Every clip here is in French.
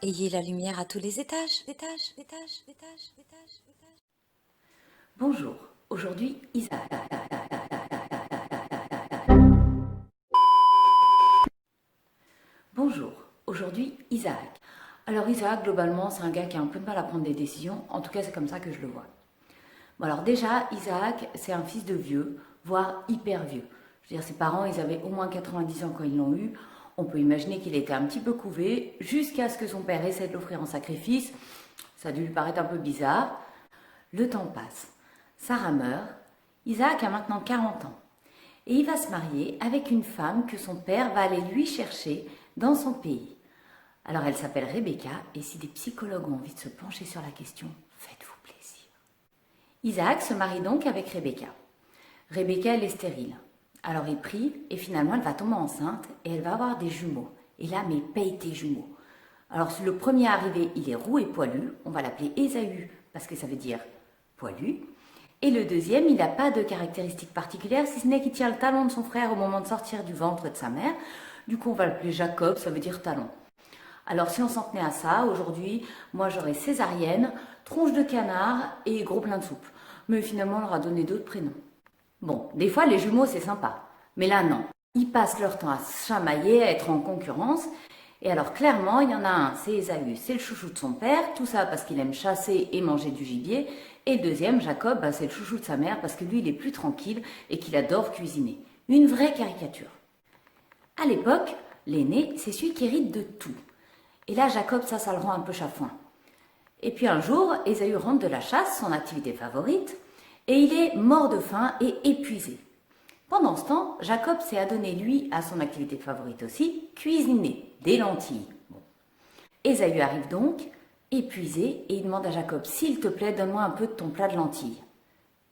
Ayez la lumière à tous les étages. Bonjour, aujourd'hui Isaac. Bonjour, aujourd'hui Isaac. Alors Isaac, globalement, c'est un gars qui a un peu de mal à prendre des décisions, en tout cas c'est comme ça que je le vois. Bon alors déjà, Isaac, c'est un fils de vieux, voire hyper vieux. Je veux dire, ses parents, ils avaient au moins 90 ans quand ils l'ont eu. On peut imaginer qu'il était un petit peu couvé, jusqu'à ce que son père essaie de l'offrir en sacrifice. Ça a dû lui paraître un peu bizarre. Le temps passe. Sarah meurt. Isaac a maintenant 40 ans. Et il va se marier avec une femme que son père va aller lui chercher dans son pays. Alors elle s'appelle Rebecca, et si des psychologues ont envie de se pencher sur la question, faites-vous plaisir. Isaac se marie donc avec Rebecca. Rebecca, elle est stérile. Alors il prie, et finalement elle va tomber enceinte, et elle va avoir des jumeaux. Et là, mais paye tes jumeaux. Alors le premier arrivé, il est roux et poilu, on va l'appeler Ésaü, parce que ça veut dire poilu. Et le deuxième, il n'a pas de caractéristiques particulières, si ce n'est qu'il tient le talon de son frère au moment de sortir du ventre de sa mère. Du coup, on va l'appeler Jacob, ça veut dire talon. Alors, si on s'en tenait à ça, aujourd'hui, moi j'aurais césarienne, tronche de canard et gros plein de soupe. Mais finalement, on leur a donné d'autres prénoms. Bon, des fois, les jumeaux, c'est sympa. Mais là, non. Ils passent leur temps à se chamailler, à être en concurrence. Et alors, clairement, il y en a un, c'est Ésaü, c'est le chouchou de son père, tout ça parce qu'il aime chasser et manger du gibier. Et le deuxième, Jacob, c'est le chouchou de sa mère parce que lui, il est plus tranquille et qu'il adore cuisiner. Une vraie caricature. À l'époque, l'aîné, c'est celui qui hérite de tout. Et là, Jacob, ça le rend un peu chafouin. Et puis un jour, Ésaü rentre de la chasse, son activité favorite, et il est mort de faim et épuisé. Pendant ce temps, Jacob s'est adonné, lui, à son activité favorite aussi, cuisiner des lentilles. Bon. Ésaü arrive donc, épuisé, et il demande à Jacob, s'il te plaît, donne-moi un peu de ton plat de lentilles.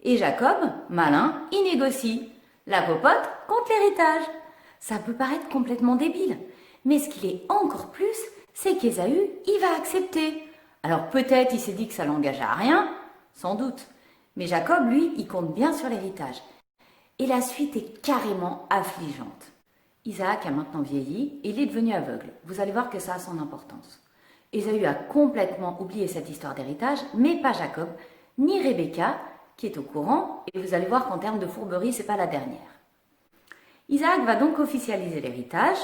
Et Jacob, malin, il négocie. La popote contre l'héritage. Ça peut paraître complètement débile, mais ce qu'il est encore plus, c'est qu'Ésaü, il va accepter. Alors peut-être il s'est dit que ça l'engage à rien, sans doute. Mais Jacob, lui, il compte bien sur l'héritage. Et la suite est carrément affligeante. Isaac a maintenant vieilli et il est devenu aveugle. Vous allez voir que ça a son importance. Ésaü a complètement oublié cette histoire d'héritage, mais pas Jacob, ni Rebecca, qui est au courant, et vous allez voir qu'en termes de fourberie, c'est pas la dernière. Isaac va donc officialiser l'héritage.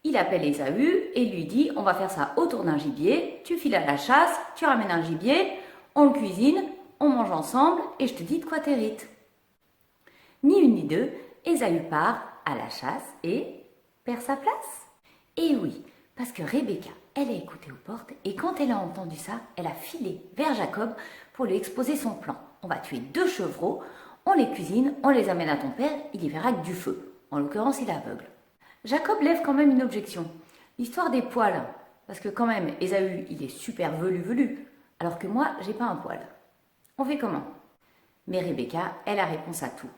Il appelle Ésaü et lui dit, on va faire ça autour d'un gibier, tu files à la chasse, tu ramènes un gibier, on le cuisine, on mange ensemble et je te dis de quoi t'hérites. Ni une ni deux, Ésaü part à la chasse et perd sa place. Et oui, parce que Rebecca, elle a écouté aux portes et quand elle a entendu ça, elle a filé vers Jacob pour lui exposer son plan. On va tuer 2 chevreaux, on les cuisine, on les amène à ton père, il y verra que du feu. En l'occurrence, il est aveugle. Jacob lève quand même une objection. L'histoire des poils. Parce que quand même, Ésaü, il est super velu, alors que moi, j'ai pas un poil. On fait comment? Mais Rebecca, elle a réponse à tout.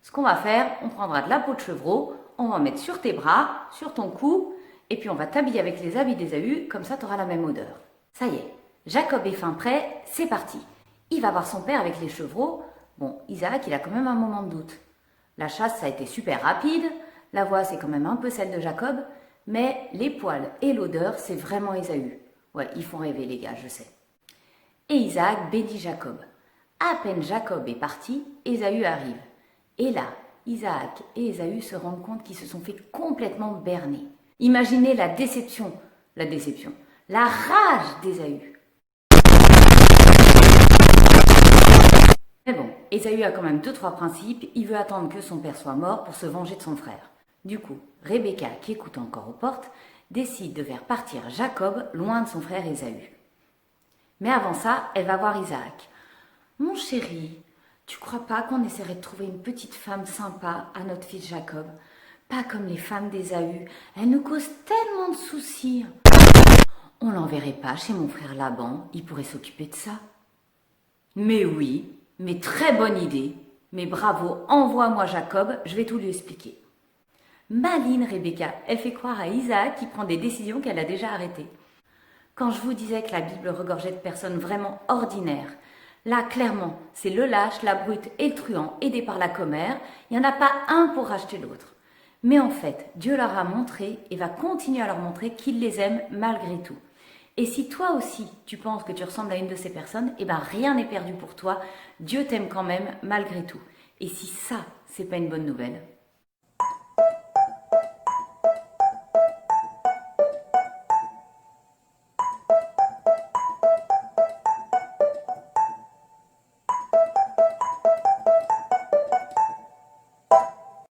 Ce qu'on va faire, on prendra de la peau de chevreau, on va en mettre sur tes bras, sur ton cou, et puis on va t'habiller avec les habits d'Ésaü, comme ça tu auras la même odeur. Ça y est, Jacob est fin prêt, c'est parti. Il va voir son père avec les chevreaux. Bon, Isaac, il a quand même un moment de doute. La chasse, ça a été super rapide, la voix, c'est quand même un peu celle de Jacob, mais les poils et l'odeur, c'est vraiment Ésaü. Ouais, ils font rêver les gars, je sais. Et Isaac bénit Jacob. À peine Jacob est parti, Ésaü arrive. Et là, Isaac et Ésaü se rendent compte qu'ils se sont fait complètement berner. Imaginez la déception, la rage d'Ésaü. Mais bon, Ésaü a quand même 2-3 principes, il veut attendre que son père soit mort pour se venger de son frère. Du coup, Rebecca, qui écoute encore aux portes, décide de faire partir Jacob loin de son frère Ésaü. Mais avant ça, elle va voir Isaac. « Mon chéri, tu crois pas qu'on essaierait de trouver une petite femme sympa à notre fils Jacob? Pas comme les femmes d'Ésaü, elles nous causent tellement de soucis. On l'enverrait pas chez mon frère Laban, il pourrait s'occuper de ça. » Mais oui, mais très bonne idée. Mais bravo, envoie-moi Jacob, je vais tout lui expliquer. Maline Rebecca, elle fait croire à Isaac qui prend des décisions qu'elle a déjà arrêtées. Quand je vous disais que la Bible regorgeait de personnes vraiment ordinaires, là, clairement, c'est le lâche, la brute et le truand aidés par la commère, il n'y en a pas un pour racheter l'autre. Mais en fait, Dieu leur a montré et va continuer à leur montrer qu'il les aime malgré tout. Et si toi aussi, tu penses que tu ressembles à une de ces personnes, eh ben rien n'est perdu pour toi. Dieu t'aime quand même, malgré tout. Et si ça, c'est pas une bonne nouvelle,